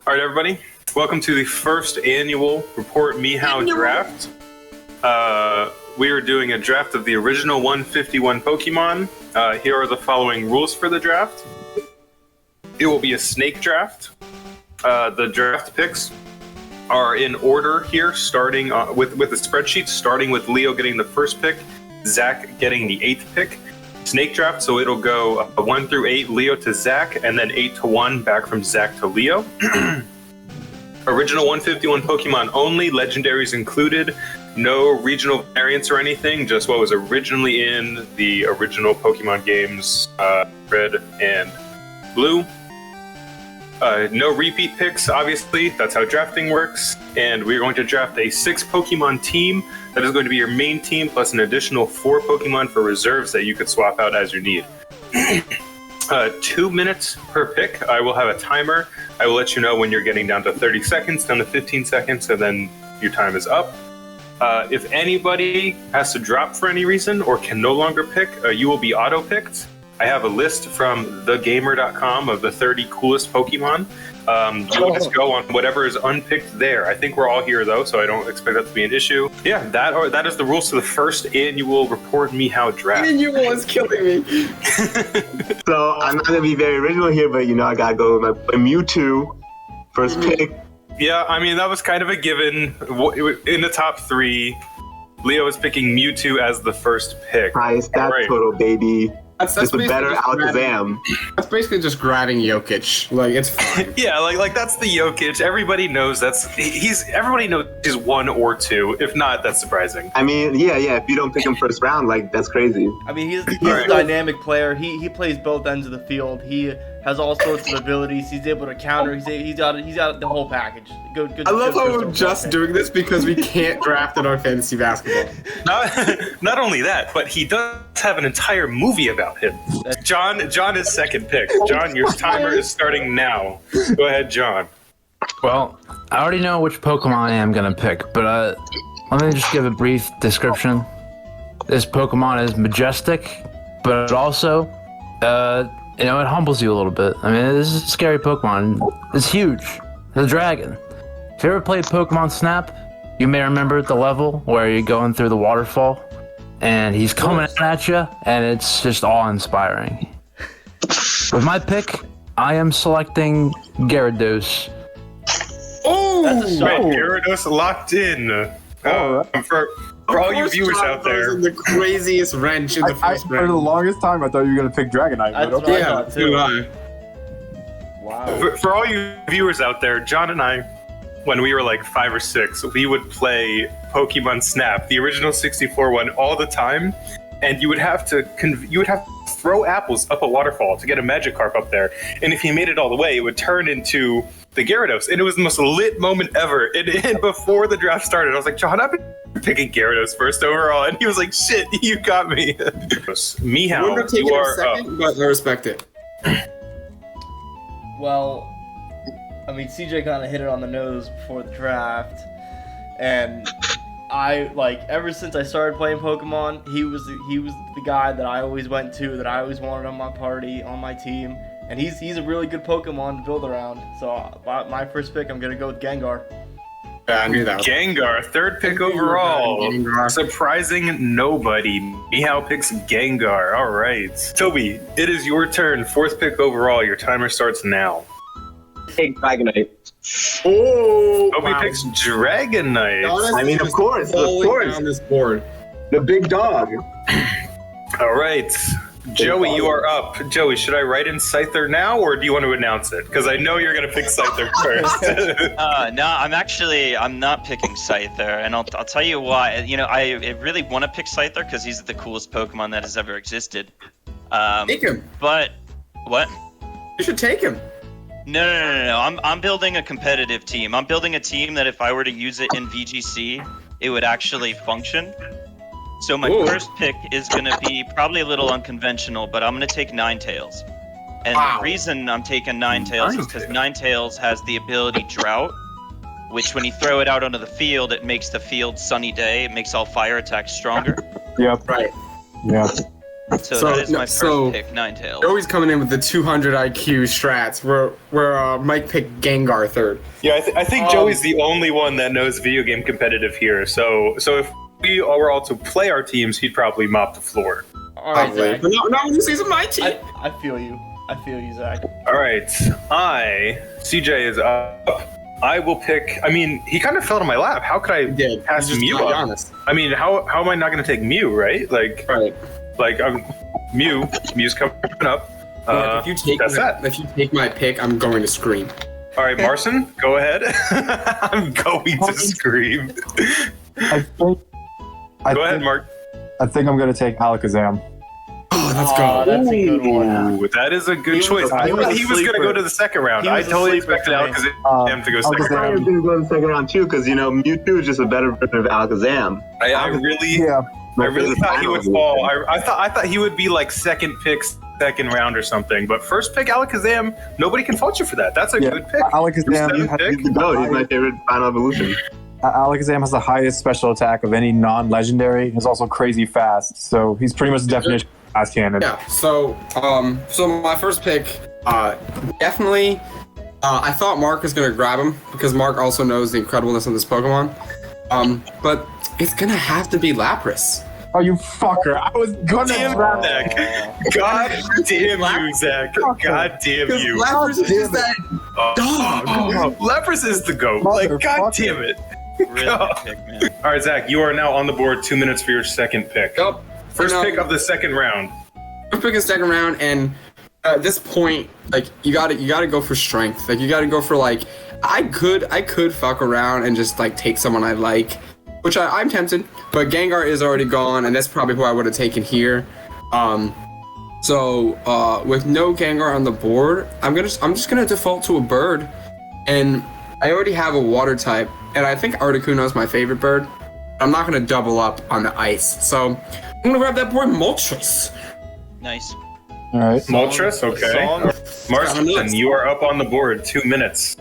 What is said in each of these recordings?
All right, everybody. Welcome to the first annual Report Mehow draft. We are doing a draft of the original 151 Pokemon. Here are the following rules for the draft. It will be a snake draft. The draft picks are in order here, starting with the spreadsheet, starting with Leo getting the first pick, Zach getting the 8th pick. Snake draft, so it'll go 1 through 8, Leo to Zach, and then 8 to 1, back from Zach to Leo. Original 151 Pokemon only, legendaries included, no regional variants or anything, just what was originally in the original Pokemon games, Red and Blue. No repeat picks, obviously, that's how drafting works, and we're going to draft a 6 Pokemon team. That is going to be your main team, plus an additional 4 Pokemon for reserves that you could swap out as you need. 2 minutes per pick. I will have a timer. I will let you know when you're getting down to 30 seconds, down to 15 seconds, and then your time is up. If anybody has to drop for any reason or can no longer pick, you will be auto-picked. I have a list from thegamer.com of the 30 coolest Pokemon. You will just go on whatever is unpicked there. I think we're all here, though, so I don't expect that to be an issue. Yeah, that is the rules to the first annual Report Mehow draft. Annual is killing me. So I'm not gonna be very original here, but I gotta go with my Mewtwo first pick. Yeah, I mean, that was kind of a given. In the top 3, Leo is picking Mewtwo as the first pick. Nice, that total baby. That's just a better Alakazam. That's basically just grabbing Jokic. Like, it's fine. Yeah, like that's the Jokic. Everybody knows everybody knows he's 1 or 2. If not, that's surprising. I mean, yeah. If you don't pick him first round, that's crazy. I mean, he's a dynamic player. He plays both ends of the field. He has all sorts of abilities. He's able to counter. He's got the whole package. Good. I love how we're just doing this because we can't draft in our fantasy basketball. Not only that, but he does have an entire movie about him. John is second pick. John, your timer is starting now. Go ahead, John. Well, I already know which Pokemon I am going to pick, but let me just give a brief description. This Pokemon is majestic, but also, it humbles you a little bit. I mean, this is a scary Pokemon. It's huge. The dragon. If you ever played Pokemon Snap, you may remember the level where you're going through the waterfall, and he's coming at you, and it's just awe-inspiring. With my pick, I am selecting Gyarados. Oh, Gyarados locked in. For all you viewers out there, the craziest wrench in the first round. For the longest time, I thought you were gonna pick Dragonite. That's what I thought too. Wow. For all you viewers out there, John and I, when we were like 5 or 6, we would play Pokemon Snap, the original 64 one, all the time, and you would have to throw apples up a waterfall to get a Magikarp up there, and if you made it all the way, it would turn into the Gyarados, and it was the most lit moment ever. And before the draft started, I was like, John, I've been picking Gyarados first overall, and he was like, shit, you got me. Mehow, you are second, but I respect it. Well, I mean, CJ kind of hit it on the nose before the draft, and ever since I started playing Pokemon, he was the guy that I always went to, that I always wanted on my party, on my team, and he's a really good Pokemon to build around. So my first pick, I'm gonna go with Gengar. Yeah, I knew that. Gengar, 3rd pick overall. Gengar. Surprising nobody. Mehow picks Gengar. All right. Toby, it is your turn. 4th pick overall. Your timer starts now. Take Dragonite. Oh, Toby picks Dragonite. I mean, of course. On this board. The big dog. All right. Joey, you are up. Joey, should I write in Scyther now, or do you want to announce it? Because I know you're going to pick Scyther first. No, I'm not picking Scyther, and I'll tell you why. I really want to pick Scyther because he's the coolest Pokemon that has ever existed. Take him. But, what? You should take him. No. I'm building a competitive team. I'm building a team that if I were to use it in VGC, it would actually function. So my first pick is going to be probably a little unconventional, but I'm going to take Ninetales. And the reason I'm taking Ninetales is because Ninetales has the ability Drought, which when you throw it out onto the field, it makes the field sunny day. It makes all fire attacks stronger. Yep. Right. Yeah. So that is my first pick, Ninetales. Joey's coming in with the 200 IQ strats, where Mike picked Gengar third. Yeah, I think Joey's the only one that knows video game competitive here. So if we were all to play our teams, he'd probably mop the floor. All right, Zach. But no, this isn't my team. I feel you. I feel you, Zach. All right, CJ is up. I will pick. I mean, he kind of fell to my lap. How could I pass Mew up? Honest. I mean, how am I not going to take Mew? Right? Like Mew's coming up. If you take my pick, I'm going to scream. All right, Marcin, go ahead. I'm going to scream. Go ahead, Mark. I think I'm gonna take Alakazam. Oh, let's go. That's a good one. Ooh, that is a good choice. I thought he was going to go to the second round. I totally expected Alakazam to go second I round. was going to go in the second round too, because Mewtwo is just a better version of Alakazam. I really thought he would fall. I thought he would be like second pick, second round or something. But first pick Alakazam, nobody can fault you for that. That's a good pick. Alakazam. He's my favorite final evolution. Alakazam has the highest special attack of any non-legendary. He's also crazy fast, so he's pretty much the definition of fast cannon. Yeah. So my first pick, definitely. I thought Mark was gonna grab him because Mark also knows the incredibleness of this Pokemon. But it's gonna have to be Lapras. Oh, you fucker! I was gonna grab Zach. God damn you, Zach. God damn you. Lapras is just that dog. Lapras is the GOAT. Like, god damn it. Really good pick, man. All right, Zach, you are now on the board. 2 minutes for your second pick. Yep. First pick of the second round. First pick of second round, and at this point, like you gotta go for strength. Like you gotta go for like I could fuck around and just like take someone I like, which I'm tempted. But Gengar is already gone, and that's probably who I would have taken here. So with no Gengar on the board, I'm just gonna default to a bird, and I already have a water type, and I think Articuno is my favorite bird. I'm not gonna double up on the ice, so I'm gonna grab that boy Moltres. Nice. All right. Moltres, okay. Marcin, you are up on the board. 2 minutes.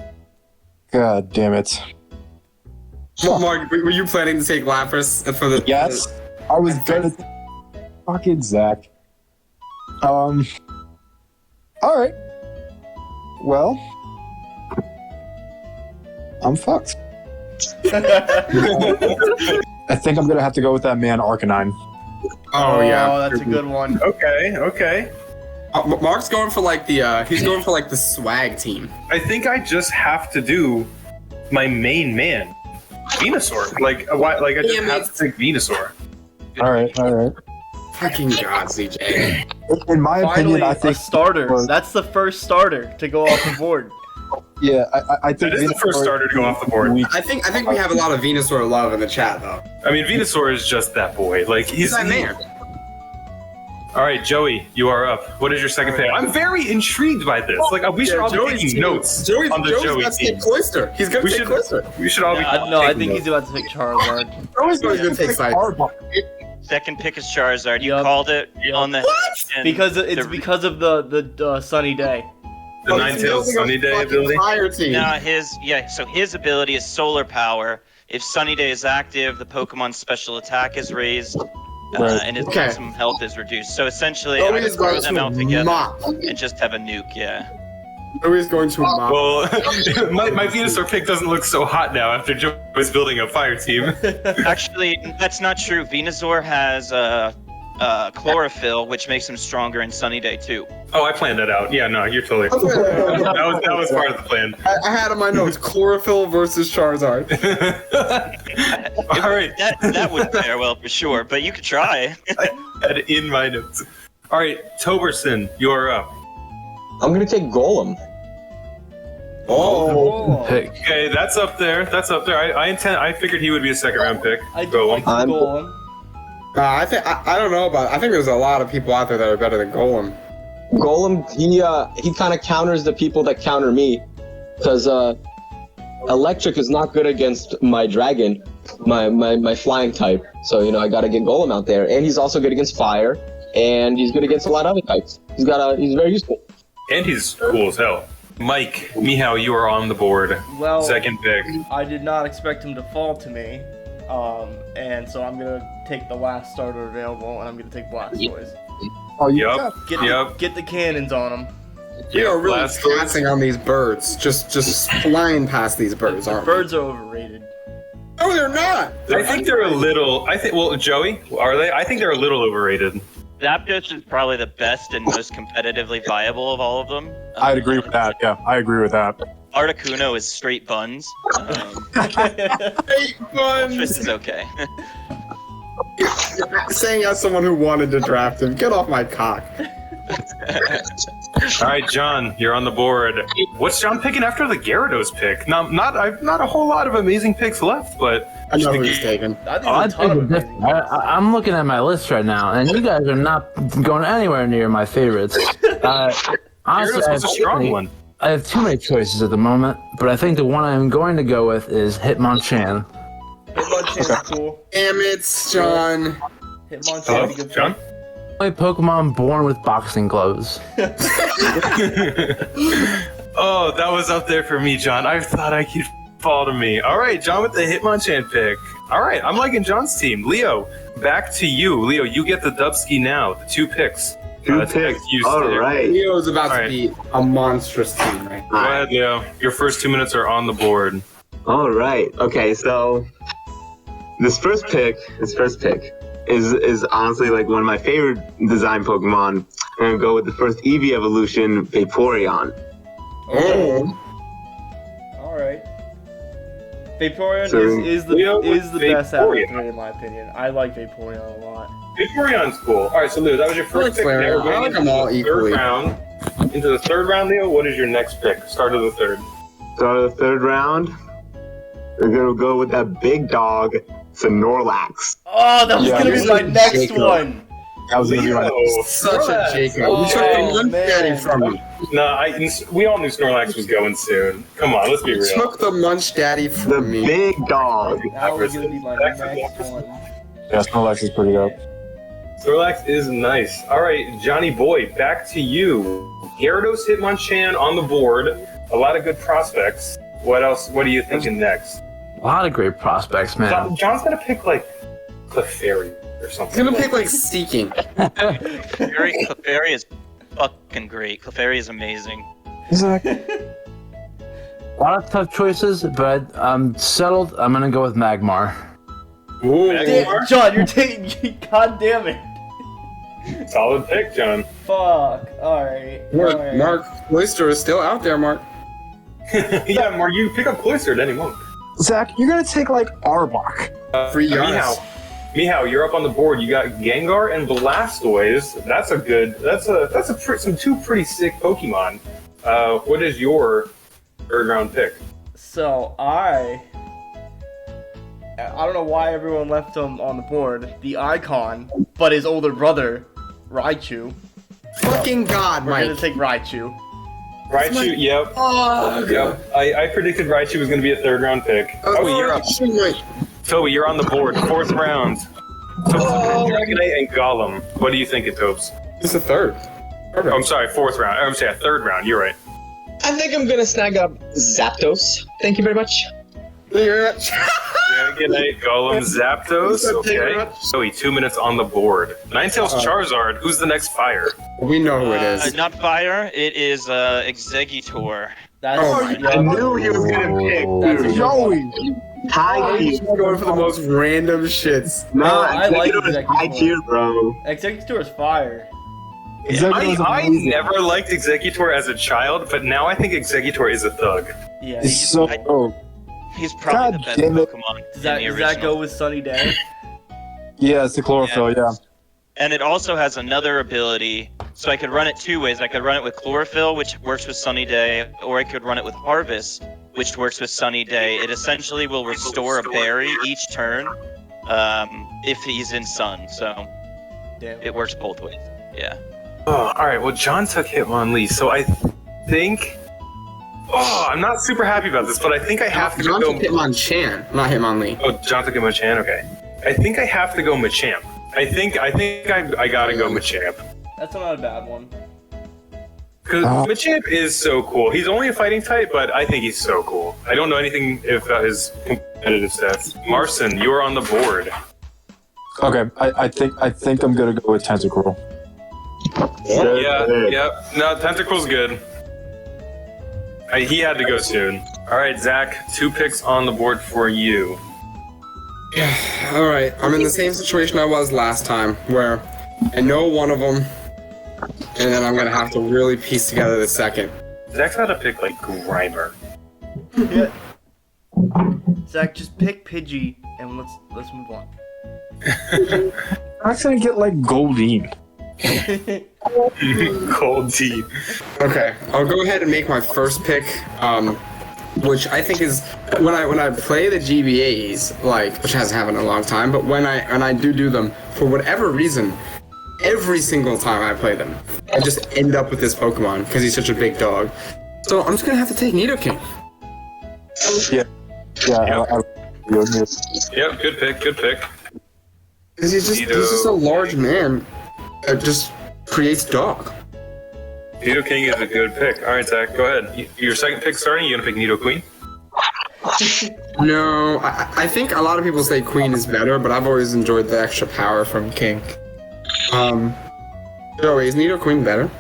God damn it. Mark, were you planning to take Lapras for the? Yes. I was gonna. Fucking Zach. All right. Well, I'm fucked. I think I'm gonna have to go with that man Arcanine. Oh yeah, that's a good one. Okay. Mark's going for like the he's going for like the swag team. I think I just have to do my main man, Venusaur. Like I just have to take Venusaur. All right. Fucking God, CJ. In my opinion, I think a starter. That's the first starter to go off the board. Yeah, I think that is the first starter to go off the board. I think we have a lot of Venusaur love in the chat though. I mean, Venusaur is just that boy. Like he's that man. All right, Joey, you are up. What is your second pick? I'm very intrigued by this. Like we should all be taking notes on the Joey team. Cloyster. He's gonna take Cloyster. We should all be. No, I think he's about to take Charizard. Joey's gonna take Charizard. Second pick is Charizard. You called it on the because it's because of the sunny day. The Ninetales Sunny Day ability. No, his ability is Solar Power. If Sunny Day is active, the Pokemon's special attack is raised, and his maximum health is reduced. So essentially, I would throw them out together and just have a nuke. Yeah. Joey's going to mop. Well, my Venusaur pick doesn't look so hot now after Joey's building a fire team. Actually, that's not true. Venusaur has chlorophyll, which makes him stronger in Sunny Day too. Oh, I planned that out. Yeah, no, you're totally. that was part of the plan. I had in my notes chlorophyll versus Charizard. All right, that would fare well for sure, but you could try. I had it in my notes. All right, Toberson, you're up. I'm gonna take Golem. Oh. Okay, that's up there. I figured he would be a second round pick. I do like Golem. I don't know about it. I think there's a lot of people out there that are better than Golem. Golem, he kind of counters the people that counter me, because electric is not good against my dragon, my flying type. So I gotta get Golem out there, and he's also good against fire, and he's good against a lot of other types. He's very useful. And he's cool as hell. Mike, Mehow, you are on the board. Well, second pick. I did not expect him to fall to me, and so I'm gonna take the last starter available, and I'm gonna take Blastoise. Oh, you Yup. Get the cannons on them. We are really Blastoise. passing on these birds. Just flying past these birds, aren't we? Birds are overrated. No, they're not. I think they're a little. Well, Joey, are they? I think they're a little overrated. Zapdos is probably the best and most competitively viable of all of them. I'd agree with that. Yeah, I agree with that. Articuno is straight buns. Hey, Moltres buns. is okay. Saying as someone who wanted to draft him, get off my cock. All right, John, you're on the board. What's John picking after the Gyarados pick? Not a whole lot of amazing picks left, but I know who he's taken. I think Oh, there's a ton of amazing. I'm looking at my list right now, and you guys are not going anywhere near my favorites. Honestly, Gyarados was a strong one. I have too many choices at the moment, but I think the one I'm going to go with is Hitmonchan. Hitmonchan's cool. Damn it, John. Hitmonchan's Hello, a good John? Only Pokemon born with boxing gloves. Oh, that was up there for me, John. I thought I could fall to me. All right, John with the Hitmonchan pick. All right, I'm liking John's team. Leo, back to you. Leo, you get the Dubsky now. The 2 picks. Two to picks. use All there. right. Leo's about All to right. be a monstrous team right Go now. ahead, Leo. Your first 2 minutes are on the board. All right. Okay, so this first pick is honestly like one of my favorite design Pokemon. I'm gonna go with the first Eevee evolution, Vaporeon. Oh. All right. Vaporeon So, is the Leo with best out of the Vaporeon. 3 in my opinion. I like Vaporeon a lot. Vaporeon's cool. All right, so Leo, that was your first pick. Flareon. Now we're I going like into them all the equally. third round. Into the third round, Leo, what is your next pick? Start of the third. Start of the third round, we're gonna go with that big dog, Snorlax. Oh, that was Yeah, gonna be my you're next Jacob. one. That was gonna be my. Leo, Such a Snorlax. Jacob. Oh, You took the Munch man. Daddy from me. No, we all knew Snorlax was going soon. Come on, let's be You real. took the Munch Daddy The from me. big dog. That was gonna be my next one. Yeah, Snorlax is pretty dope. Snorlax is nice. All right, Johnny Boy, back to you. Gyarados, Hitmonchan on the board. A lot of good prospects. What else? What are you thinking next? A lot of great prospects, man. John's gonna pick like Clefairy or He's something. gonna pick like Seeking. Clefairy is fucking great. Clefairy is amazing. A lot of tough choices, but I'm settled. I'm gonna go with Magmar. Ooh. Magmar? John, you're taking. God damn it. Solid pick, John. Fuck. All right. Mark Cloyster is still out there, Mark. Yeah, Mark, you pick up Cloyster at any moment. Zach, you're gonna take like Arbok. Free Giannis. Mehow, you're up on the board. You got Gengar and Blastoise. That's some 2 pretty sick Pokemon. What is your third round pick? So I don't know why everyone left him on the board. The icon, but his older brother, Raichu. Fucking God, We're gonna Mike. take Raichu. Raichu, yep. Yep. I predicted Raichu was going to be a third round pick. Oh, you're up. Toby, you're on the board. 4th round. Dragonite and Golem. What do you think, Tobes? It's a third. Oh, I'm sorry, 4th round. I'm sorry, 3rd round. You're right. I think I'm gonna snag up Zapdos. Thank you very much. Dragonite, Golem, Zapdos. Okay. Joey, 2 minutes on the board. Ninetales Charizard. Who's the next fire? We know who it is. Not fire. It is Exeggutor. That's Oh my I knew he was gonna pick. That's Dude. Joey! High tier. Going for the most random shits. No, I like Executor is Executor. high tier, bro. Exeggutor is fire. I never liked Exeggutor as a child, but now I think Exeggutor is a thug. Yeah. It's so. He's probably God the best damn it. Pokemon Does that, in the does that original. go with Sunny Day? Yeah, it's the chlorophyll. Yeah. And it also has another ability, so I could run it 2 ways. I could run it with Chlorophyll, which works with Sunny Day, or I could run it with Harvest, which works with Sunny Day. It essentially will restore a berry each turn if he's in Sun, so Damn. it works both ways. Yeah. Oh, all right. Well, John took Hitmonlee, so I think. Oh, I'm not super happy about this, but I think I have to John go. took Hitmonchan, not Hitmonlee. Oh, John took Machamp. Okay. I think I have to go Machamp. I think I gotta go Machamp. That's not a bad one. Because Machamp is so cool. He's only a fighting type, but I think he's so cool. I don't know anything about his competitive stats. Marcin, you're on the board. Okay, I think I'm gonna go with Tentacruel. Yeah. No, Tentacle's good. He had to go soon. All right, Zach, 2 picks on the board for you. All right, I'm in the same situation I was last time, where I know one of them, and then I'm gonna have to really piece together the second. Zach's got to pick like Grimer. Yeah. Zach, just pick Pidgey and let's move on. I'm actually gonna get like Goldeen. Cold tea. Okay, I'll go ahead and make my first pick, which I think is when I play the GBAs, like, which hasn't happened in a long time, but when I do them, for whatever reason, every single time I play them, I just end up with this Pokemon because he's such a big dog. So I'm just gonna have to take Nidoking. Yeah. Yep, good pick. Because he's just a large man that just creates dog. Nidoking is a good pick. All right, Zach, go ahead. Your second pick starting, you gonna pick Nidoqueen? No, I think a lot of people say Queen is better, but I've always enjoyed the extra power from King. Joey, is Nidoqueen better?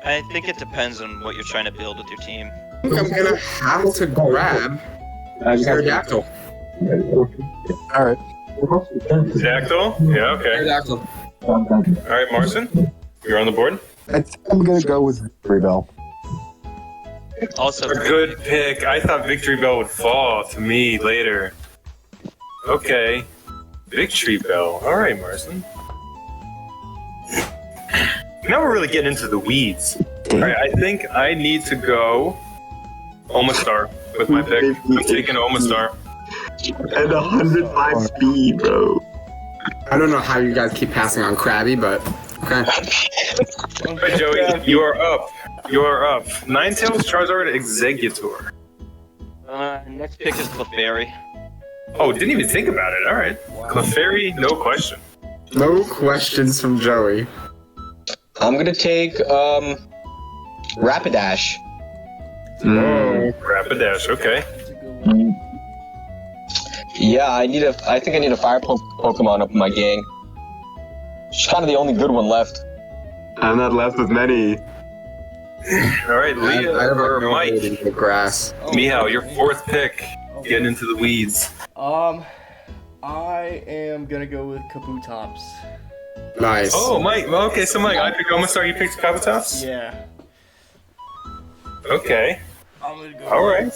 I think it depends on what you're trying to build with your team. I think I'm gonna have to grab Aerodactyl. Alright. Dactyl? Yeah, okay. Aerodactyl. All right, Marcin, you're on the board. I think I'm gonna go with Victory Bell. Also, A good pick. I thought Victory Bell would fall to me later. Okay. Victory Bell. All right, Marcin. Now we're really getting into the weeds. All right, I think I need to go Omastar with my pick. I'm taking Omastar. And 105 speed, bro. I don't know how you guys keep passing on Krabby, but okay. All right, Joey, you are up. Ninetales, Charizard, Exeggutor. next pick is Clefairy. Oh, didn't even think about it. All right. Clefairy, no question. No questions from Joey. I'm gonna take Rapidash. Rapidash, okay. That's a good one. Yeah, I think I need a fire Pokemon up in my gang. She's kind of the only good one left. I'm not left with many. All right, Leah or Mike. The grass. Mehow, your 4th pick. Getting into the weeds. I am gonna go with Kabutops. Nice. Oh, Mike. Well, okay, so Mike, I picked Omastar, you picked Kabutops? Yeah. Okay. I'm gonna go. All right.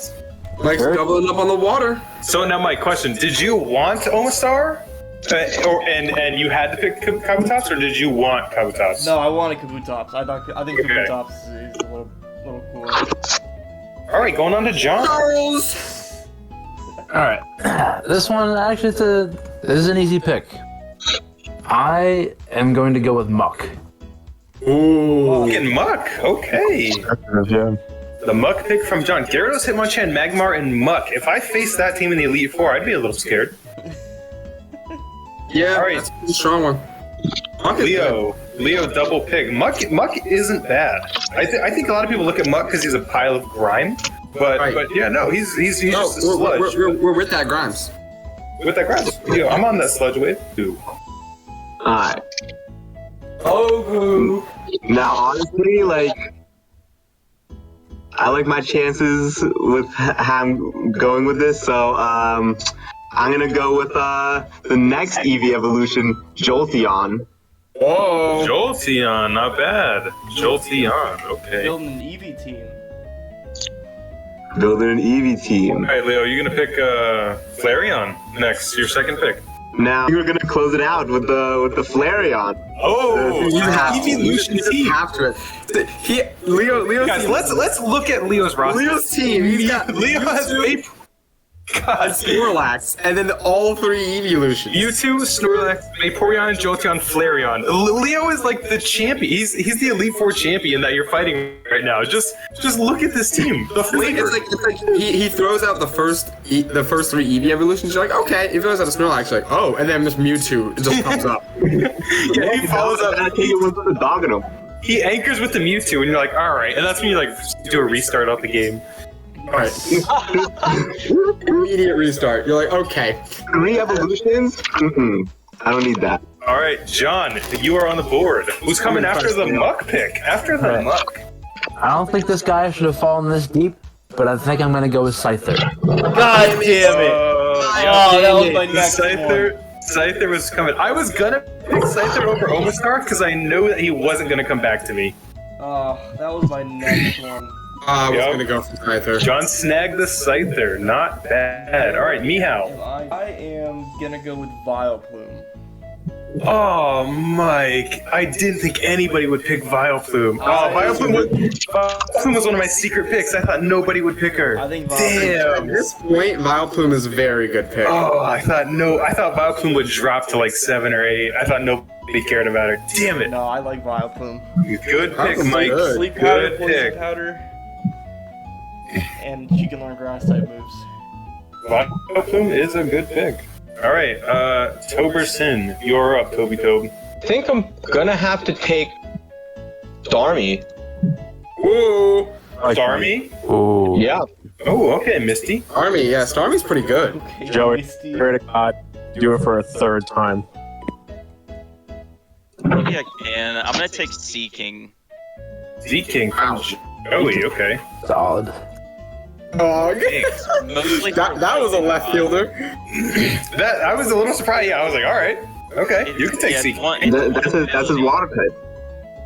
Mike's doubling up on the water. So now, Mike, question: did you want Omastar, and you had to pick Kabutops, or did you want Kabutops? No, I wanted Kabutops. I think Okay. Kabutops is a little cooler. All right, going on to John. Charles. All right, this one actually this is an easy pick. I am going to go with Muck. Ooh. Fucking Muck. Okay. Yeah. The Muck pick from John. Gyarados, Hitmonchan, Magmar, and Muck. If I faced that team in the Elite Four, I'd be a little scared. Yeah, All right. that's a strong one. Muck is good. Leo double pick. Muck isn't bad. I think a lot of people look at Muck because he's a pile of grime. But Right. yeah, no, he's just a sludge. We're with that Grimes. With that grass. Yo, I'm on that sludge wave too. Alright. Oh. Now, honestly, like, I like my chances with how I'm going with this, so I'm gonna go with the next Eevee evolution, Jolteon. Whoa. Jolteon, not bad. Jolteon, okay. Building an Eevee team. Building an Eevee team. All right, Leo, you're gonna pick Flareon next. Your second pick. Now you're gonna close it out with the Flareon. Oh, You have to. evolution You team. have to. Leo's Guys, team. let's look at Leo's roster. Leo's team. He's got Leo has Vape. God, Snorlax, and then all 3 evolutions. Mewtwo, Snorlax, Vaporeon, Jolteon, Flareon. Leo is like the champion. He's the Elite Four champion that you're fighting right now. Just look at this team. The flavor. It's like he throws out the first 3 Eevee evolutions. You're like, okay. He throws out a Snorlax, you're like, oh, and then this Mewtwo just comes up. Yeah, he follows up. I think it was the dog in him. He anchors with the Mewtwo, and you're like, all right. And that's when you like do a restart of the game. All right. Immediate restart. You're like, okay. 3 evolutions? I don't need that. All right, John, you are on the board. Who's coming after the muck pick? After the muck. I don't think this guy should have fallen this deep, but I think I'm gonna go with Scyther. God damn it! Oh, that was my next one. Scyther was coming. I was gonna pick Scyther over Omastar because I know that he wasn't gonna come back to me. Oh, that was my next one. I was gonna go for Scyther. John snagged the Scyther. Not bad. All right, Mehow. I am gonna go with Vileplume. Oh, Mike. I didn't think anybody would pick Vileplume. Vileplume was one of my secret picks. I thought nobody would pick her. I think At this point, Vileplume is a very good pick. Oh, I thought Vileplume would drop to like 7 or 8. I thought nobody cared about her. Damn it. No, I like Vileplume. Good pick, Vileplume's Mike. good. Sleep powder, Good poison pick. powder, and she can learn grass type moves. Vileplume is a good pick. All right, Toberson, you're up, Toby Tobe. I think I'm gonna have to take Starmie. Woo! Like Starmie? Ooh. Yeah. Oh, okay, Misty. Army, yeah, Starmie's pretty good. Okay, Joey, Misty. pray to God, do it for a third time. Maybe I can. I'm gonna take Seeking. Z-King from Joey, okay. Solid. Dog. Mostly that was a left fielder. That I was a little surprised. Yeah, I was like, all right, okay, you can take yeah, Z-King. That's his water type.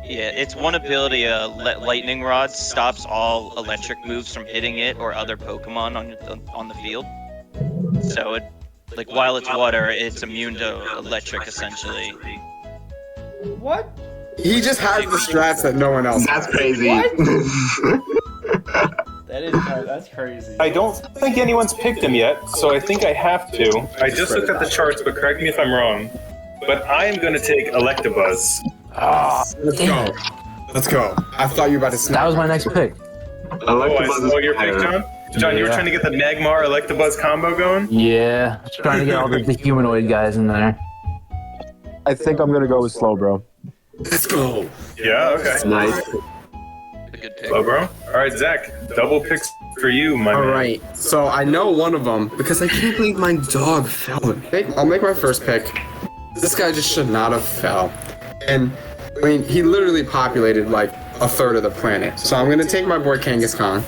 Yeah, it's one ability. Lightning Rod stops all electric moves from hitting it or other Pokemon on the field. So it, like, while it's water, it's immune to electric essentially. What? He just has the strats that no one else That's has. crazy. That's crazy. I don't think anyone's picked him yet, so I think I have to. I just looked at the charts, but correct me if I'm wrong. But I am going to take Electabuzz. Let's go. Let's go. I thought you were about to snap. That was my next pick. Oh, I Electabuzz saw your is pick, better. John? John, you were Yeah. trying to get the Magmar Electabuzz combo going? Yeah, just trying to get all the humanoid guys in there. I think I'm gonna go with Slowbro. Let's go. Yeah, okay. Nice. A good pick. Hello, bro. All right, Zach, double picks for you, my All man. right. So I know one of them because I can't believe my dog fell. I'll make my first pick. This guy just should not have fell. And I mean, he literally populated like a third of the planet. So I'm gonna take my boy Kangaskhan.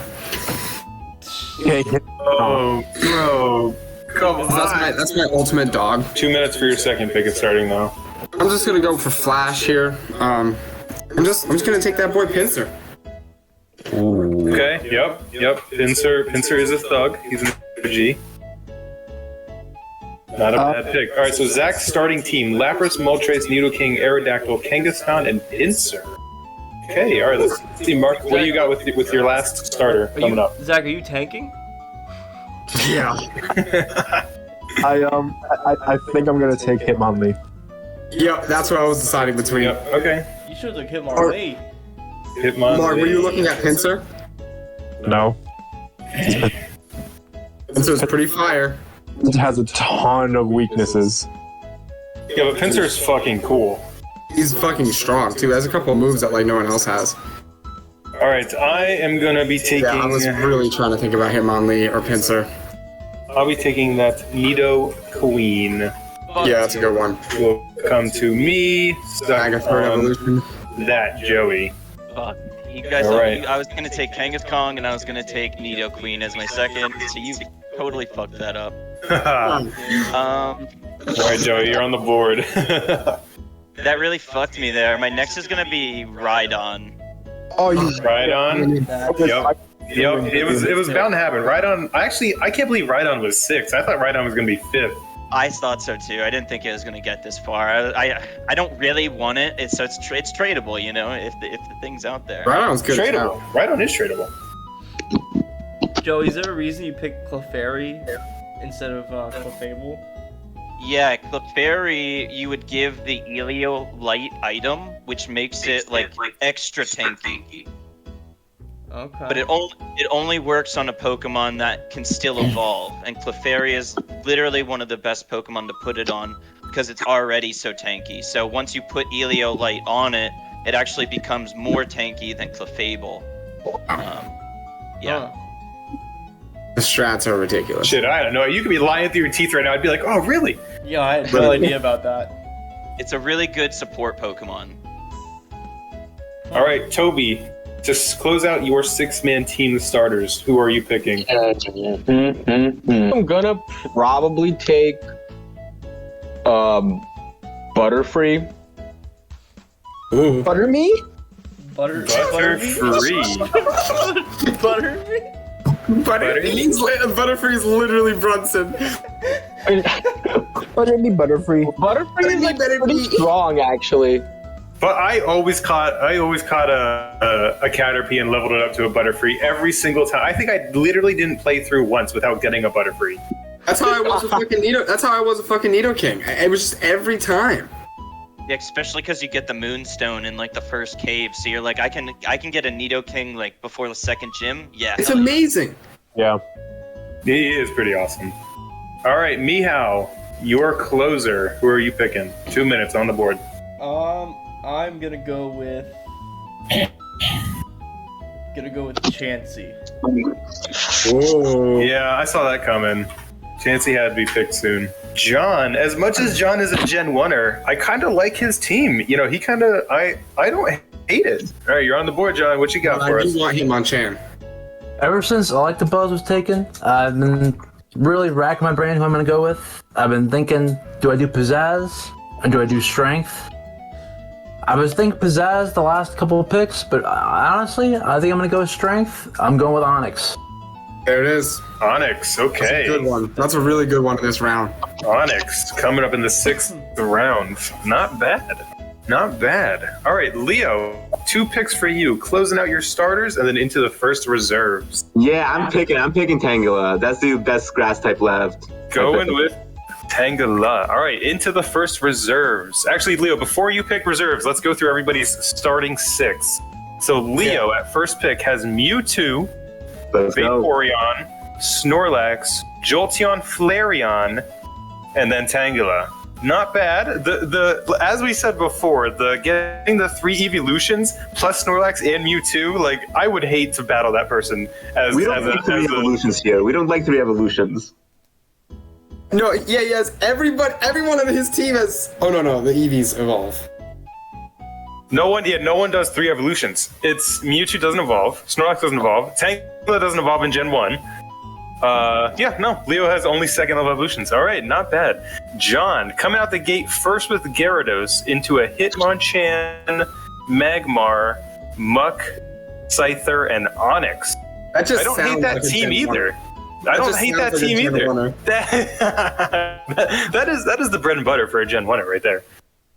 Oh, bro. Come on. That's my ultimate dog. 2 minutes for your second pick. It's starting now. I'm just gonna go for Flash here. I'm just gonna take that boy Pinsir. Okay, yep. Pinsir is a thug. He's an OG. Not a bad pick. All right, so Zach's starting team: Lapras, Moltres, Nidoking, Aerodactyl, Kangaskhan, and Pinsir. Okay, all right. Let's see, Mark. What do you got with your last starter coming up? Zach, are you tanking? Yeah. I think I'm gonna take Hitmonlee. Yep, that's what I was deciding between. Yep. Okay. You should have took Hitmonlee. Hitmon. Mark, were you looking at Pinsir? No, Pinsir's pretty fire. it has a ton of weaknesses. Yeah, but Pinsir's fucking cool. He's fucking strong too. He has a couple of moves that like no one else has. All right, I am gonna be taking. Yeah, I was really trying to think about Hitmonlee or Pinsir. I'll be taking that Nido Queen. Yeah, that's a good one. Will come to me. Agathor Evolution. That Joey. Fuck. You guys, All right. I was gonna take Kangaskhan and I was gonna take Nido Queen as my second, so you totally fucked that up. All right, Joey, you're on the board. That really fucked me there. My next is gonna be Rhydon. Oh, you Rhydon. That's Yep. It was bound to happen. Rhydon. I can't believe Rhydon was 6th. I thought Rhydon was gonna be 5th. I thought so too. I didn't think it was gonna get this far. I don't really want it. It's tradable, you know, if the thing's out there. Rhydon's good. as Tradable. hell. Rhydon is tradable. Joey, is there a reason you picked Clefairy instead of Clefable? Yeah, Clefairy, you would give the Elio Light item, which makes it like extra tanky. Okay. But it only works on a Pokemon that can still evolve, and Clefairy is literally one of the best Pokemon to put it on because it's already so tanky. So once you put Elio Light on it, it actually becomes more tanky than Clefable. Yeah. Huh. The strats are ridiculous. Shit, I don't know. You could be lying through your teeth right now. I'd be like, oh, really? Yeah, I had no idea about that. It's a really good support Pokemon. All right, Toby, to close out your 6-man team starters, who are you picking? I'm gonna probably take Butterfree. Ooh. Butterme? Butterfree. Butterfree? Butterfree's literally Brunson. Butterfree. Butterfree is like pretty strong, actually. But I always caught a Caterpie and leveled it up to a Butterfree every single time. I think I literally didn't play through once without getting a Butterfree. That's how I was a fucking Nido. That's how I was a fucking Nidoking. It was just every time. Yeah, especially because you get the Moonstone in like the first cave, so you're like, I can get a Nidoking like before the second gym. Yeah, It's hell yeah. amazing. Yeah. He is pretty awesome. All right, Mehow, your closer. Who are you picking? 2 minutes on the board. I'm gonna go with Chansey. Whoa. Yeah, I saw that coming. Chansey had to be picked soon. John, as much as John is a Gen 1er, I kind of like his team. You know, he kind of, I don't hate it. All right, you're on the board, John. What you got for I us? do want him on Chan. Ever since Electabuzz was taken, I've been really racking my brain who I'm going to go with. I've been thinking, do I do Pizzazz or do I do Strength? I was thinking Pizzazz the last couple of picks, but honestly, I think I'm going to go with Strength. I'm going with Onyx. There it is. Onyx, That's a okay. good one. That's a really good one in this round. Onyx coming up in the 6th round. Not bad. Not bad. All right, Leo, 2 picks for you. Closing out your starters and then into the first reserves. Yeah, I'm picking Tangela. That's the best grass type left. Going with Tangela. All right, into the first reserves. Actually, Leo, before you pick reserves, let's go through everybody's starting 6. So Leo at first pick has Mewtwo, Let's go. Vaporeon, Snorlax, Jolteon, Flareon, and then Tangela. Not bad. The as we said before, getting the 3 evolutions plus Snorlax and Mewtwo, like I would hate to battle that person as We don't like 3 evolutions here. We don't like 3 evolutions. No, yeah, yes. Everyone on his team has. Oh no, the EVs evolve. No one does 3 evolutions. It's Mewtwo doesn't evolve, Snorlax doesn't evolve, Tangela doesn't evolve in Gen 1. Leo has only 2nd level evolutions. All right, not bad. John, coming out the gate first with Gyarados into a Hitmonchan, Magmar, Muck, Scyther, and Onyx. That just I don't hate sounds that like a team Gen either. 1er. I don't just hate sounds that like a team Gen either. 1er. That is the bread and butter for a Gen 1er right there.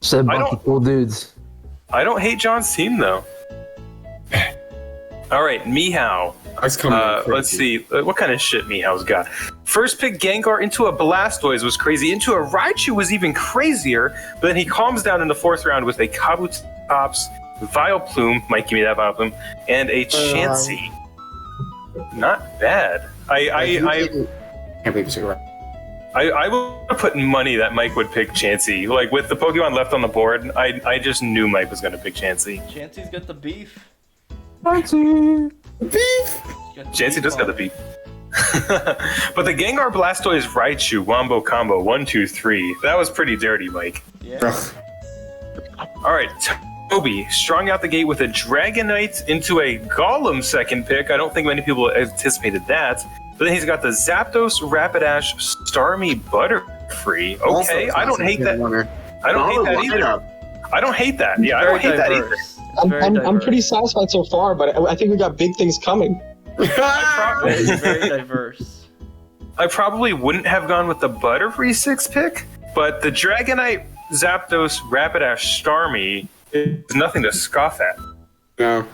Said bunch of cool dudes. I don't hate John's team though. All right, Mehow. That's coming in crazy. Let's see. What kind of shit Mehow's got? First pick Gengar into a Blastoise was crazy. Into a Raichu was even crazier. But then he calms down in the 4th round with a Kabutops, Vileplume, might give me that Vileplume, and a Chansey. Not bad. Can't believe you took it right. I would put money that Mike would pick Chansey. Like with the Pokemon left on the board, I just knew Mike was going to pick Chansey. Chansey's got the beef. Chansey does got the beat. But the Gengar Blastoise Raichu Wombo combo 1, 2, 3. That was pretty dirty, Mike. Yeah. All right, Toby, strong out the gate with a Dragonite into a Golem 2nd pick. I don't think many people anticipated that. But then he's got the Zapdos, Rapidash, Starmie, Butterfree. Okay, I don't hate that. I don't hate that either. I don't hate that. Yeah, I don't hate that either. I'm pretty satisfied so far, but I think we got big things coming. It's very diverse. I probably wouldn't have gone with the Butterfree 6th pick, but the Dragonite, Zapdos, Rapidash, Starmie is nothing to scoff at. No.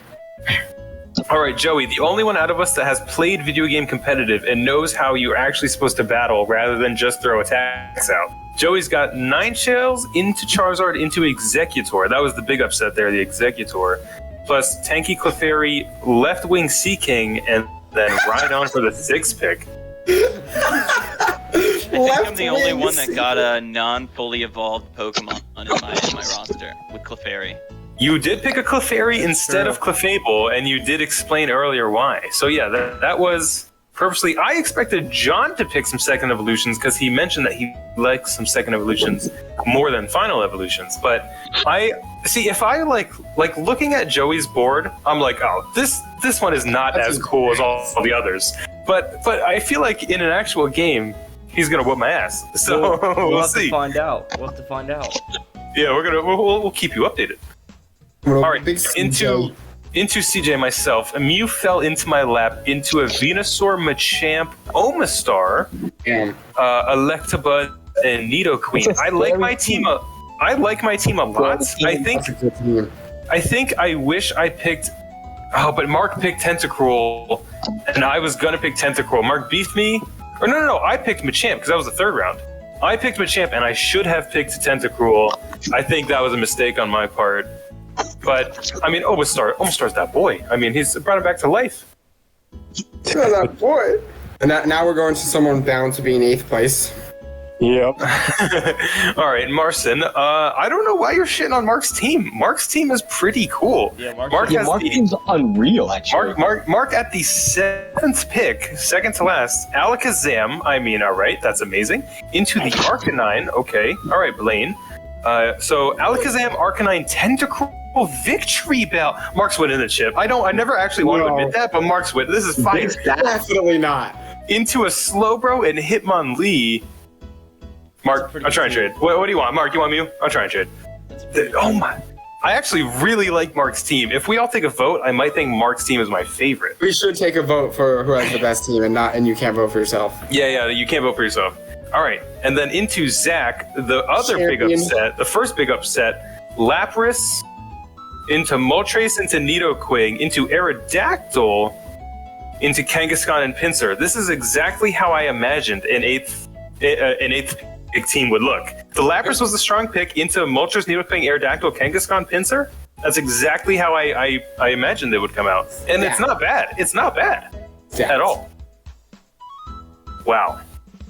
All right, Joey, the only one out of us that has played video game competitive and knows how you're actually supposed to battle rather than just throw attacks out. Joey's got Ninetales into Charizard into Executor. That was the big upset there, the Executor. Plus Tanky Clefairy, Left Wing Sea King, and then Rhydon for the 6th pick. I think I'm the only one that got a non-fully evolved Pokemon in my roster with Clefairy. You did pick a Clefairy instead of Clefable, and you did explain earlier why. So yeah, that was purposely. I expected John to pick some second evolutions because he mentioned that he likes some second evolutions more than final evolutions. But I see if I like looking at Joey's board, I'm like, oh, this one is not as cool as all the others. But I feel like in an actual game, he's gonna whoop my ass. So we'll have see. to find out. We'll have to find out. Yeah, we'll keep you updated. All right, into CJ myself. Mew fell into my lap into a Venusaur, Machamp, Omastar, Electabuzz, and Nidoqueen. I like my team a lot. I think I wish I picked. Oh, but Mark picked Tentacruel, and I was gonna pick Tentacruel. Mark beefed me. Or no, I picked Machamp because that was the third round. I picked Machamp, and I should have picked Tentacruel. I think that was a mistake on my part. But, I mean, Omastar's that boy. I mean, he's brought him back to life. That boy. And now we're going to someone bound to be in 8th place. Yep. All right, Marcin. I don't know why you're shitting on Mark's team. Mark's team is pretty cool. Yeah, Mark Mark team's unreal, actually. Mark at the 7th pick, second to last, Alakazam. I mean, all right, that's amazing. Into the Arcanine. Okay. All right, Blaine. So Alakazam, Arcanine, Tentacruel, Victory Bell. Mark's winning the chip. I never actually want to admit that, but Mark's winning. This is fire. Definitely not. Into a Slowbro and Hitmonlee. Mark, I'll try and trade. What do you want? Mark, you want Mew? I'll try and trade. Oh my. I actually really like Mark's team. If we all take a vote, I might think Mark's team is my favorite. We should take a vote for who has the best team and you can't vote for yourself. Yeah, you can't vote for yourself. All right, and then into Zach, the other big upset, the first big upset, Lapras, into Moltres, into Nidoqueen, into Aerodactyl, into Kangaskhan and Pinsir. This is exactly how I imagined an eighth pick team would look. The Lapras was the strong pick into Moltres, Nidoqueen, Aerodactyl, Kangaskhan, Pinsir. That's exactly how I imagined they would come out. And it's not bad. It's not bad at all. Wow.